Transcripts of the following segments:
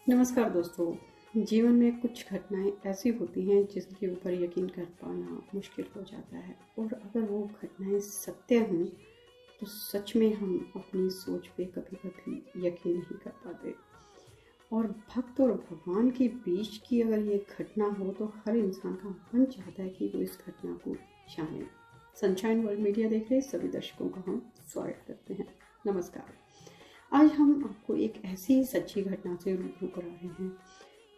नमस्कार दोस्तों। जीवन में कुछ घटनाएं ऐसी होती हैं जिसके ऊपर यकीन कर पाना मुश्किल हो जाता है, और अगर वो घटनाएं सत्य हों तो सच में हम अपनी सोच पे कभी कभी यकीन नहीं कर पाते। और भक्त और भगवान के बीच की अगर ये घटना हो तो हर इंसान का मन चाहता है कि वो इस घटना को जाने। सनशाइन वर्ल्ड मीडिया देख रहे सभी दर्शकों का हम स्वागत करते हैं। नमस्कार। आज हम आपको एक ऐसी सच्ची घटना से रूबरू करा रहे हैं।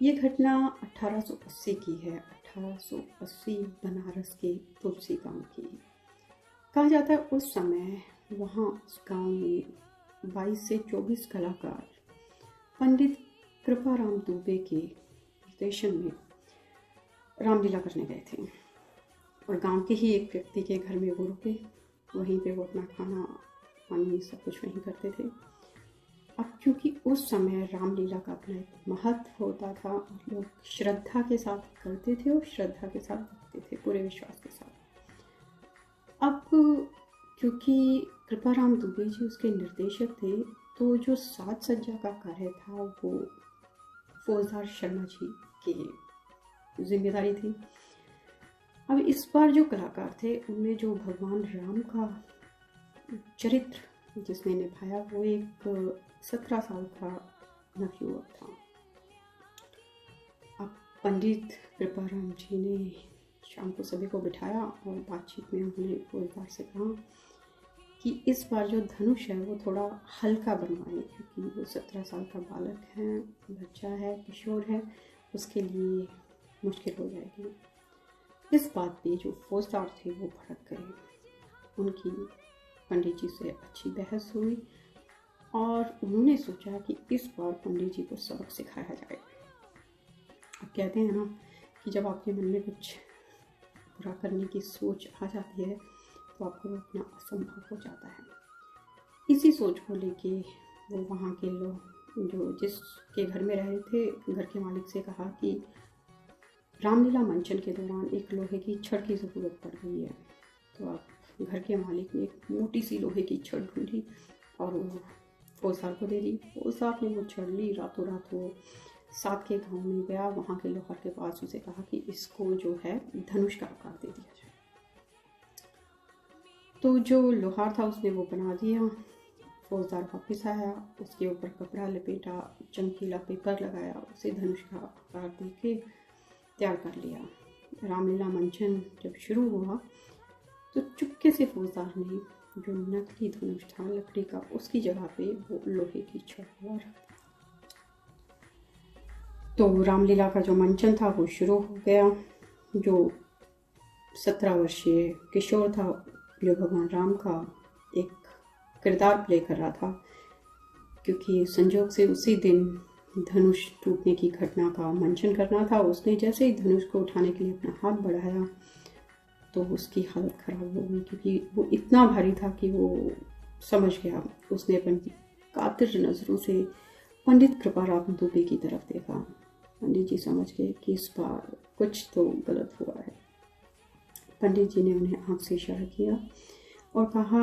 ये घटना 1880 की है। 1880 बनारस के तुलसी गांव की। कहा जाता है उस समय वहाँ उस गांव में 22 से 24 कलाकार पंडित कृपाराम दुबे के निर्देशन में रामलीला करने गए थे, और गांव के ही एक व्यक्ति के घर में वो रुके। वहीं पे वो अपना खाना पानी सब कुछ वहीं करते थे। अब क्योंकि उस समय रामलीला का अपना एक महत्व होता था, लोग श्रद्धा के साथ करते थे और श्रद्धा के साथ देखते थे, पूरे विश्वास के साथ। अब क्योंकि कृपाराम दुबे जी उसके निर्देशक थे, तो जो साज सज्जा का कार्य था वो फौजदार शर्मा जी की जिम्मेदारी थी। अब इस बार जो कलाकार थे उनमें जो भगवान राम का चरित्र जिसने निभाया वो एक 17 साल का नवयुवक था। अब पंडित कृपाराम जी ने शाम को सभी को बिठाया और बातचीत में उन्होंने फौजदार से कहा कि इस बार जो धनुष है वो थोड़ा हल्का बनवाएं, क्योंकि वो 17 साल का बालक है, बच्चा है, किशोर है, उसके लिए मुश्किल हो जाएगी। इस बात पे जो फौजदार थे वो भड़क गए। उनकी पंडित जी से अच्छी बहस हुई और उन्होंने सोचा कि इस बार पंडित जी को सबक सिखाया जाए। अब कहते हैं ना कि जब आपके मन में कुछ बुरा करने की सोच आ जाती है तो आपको अपना असंभव हो जाता है। इसी सोच को लेके वो वहाँ के लोग जो जिसके घर में रह रहे थे, घर के मालिक से कहा कि रामलीला मंचन के दौरान एक लोहे की छड़ की ज़रूरत पड़ गई है। तो अब घर के मालिक ने एक मोटी सी लोहे की छड़ ढूंढी और वो फौजदार को दे दी। फौजदार ने वो छड़ ली। रातों रात वो साथ के गांव में गया, वहाँ के लोहार के पास उसे कहा कि इसको जो है धनुष का आकार दे दिया जाए। तो जो लोहार था उसने वो बना दिया। फौजदार वापस आया, उसके ऊपर कपड़ा लपेटा, चमकीला पेपर लगाया, उसे धनुष का आकार दे के तैयार कर लिया। रामलीला मंचन जब शुरू हुआ तो चुपके से फौजदार ने जो नकली धनुष था लकड़ी का, उसकी जगह पे वो लोहे की छड़ रख दी। तो रामलीला का जो मंचन था वो शुरू हो गया। जो 17 वर्षीय किशोर था जो भगवान राम का एक किरदार प्ले कर रहा था, क्योंकि संजोग से उसी दिन धनुष टूटने की घटना का मंचन करना था। उसने जैसे ही धनुष को उठाने के लिए अपना हाथ बढ़ाया तो उसकी हालत ख़राब हो गई, क्योंकि वो इतना भारी था कि वो समझ गया। उसने अपनी कातिर नज़रों से पंडित कृपाराम दुबे की तरफ देखा। पंडित जी समझ गए कि इस बार कुछ तो गलत हुआ है। पंडित जी ने उन्हें आँख से इशारा किया और कहा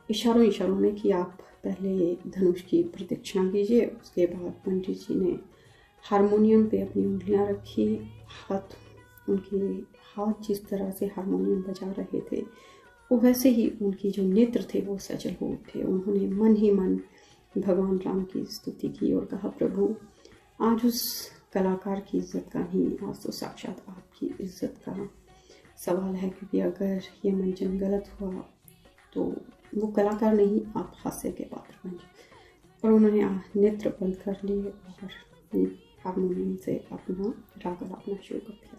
इशारों में कि आप पहले धनुष की प्रदक्षिणा कीजिए। उसके बाद पंडित जी ने हारमोनियम पे अपनी उंगलियां रखी। उनके हाथ जिस तरह से हारमोनियम बजा रहे थे वो वैसे ही उनके जो नेत्र थे वो सजल हो उठे। उन्होंने मन ही मन भगवान राम की स्तुति की और कहा, प्रभु आज उस कलाकार की इज्जत का नहीं, आज तो साक्षात आपकी इज्जत का सवाल है, क्योंकि अगर ये मंचन गलत हुआ तो वो कलाकार नहीं, आप हास्य के पात्र बन जाए। और उन्होंने नेत्र बंद कर लिए और हारमोनियम से अपना राग अलापना शुरू कर दिया।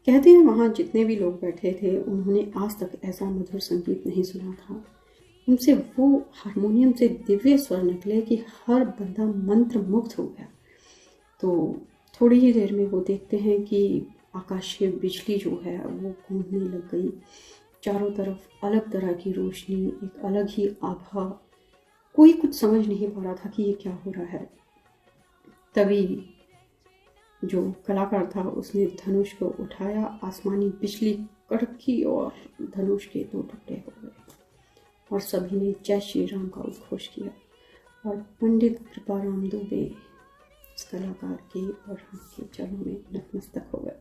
कहते हैं वहाँ जितने भी लोग बैठे थे उन्होंने आज तक ऐसा मधुर संगीत नहीं सुना था। उनसे वो हारमोनियम से दिव्य स्वर निकले कि हर बंदा मंत्र मुग्ध हो गया। तो थोड़ी ही देर में वो देखते हैं कि आकाशीय बिजली जो है वो घूमने लग गई। चारों तरफ अलग तरह की रोशनी, एक अलग ही आभा। कोई कुछ समझ नहीं पा रहा था कि ये क्या हो रहा है। तभी जो कलाकार था उसने धनुष को उठाया, आसमानी बिजली कड़की और धनुष के 2 टुकड़े हो गए और सभी ने जय श्री राम का उद्घोष किया। और पंडित कृपाराम दुबे कलाकार की और उनके चरणों में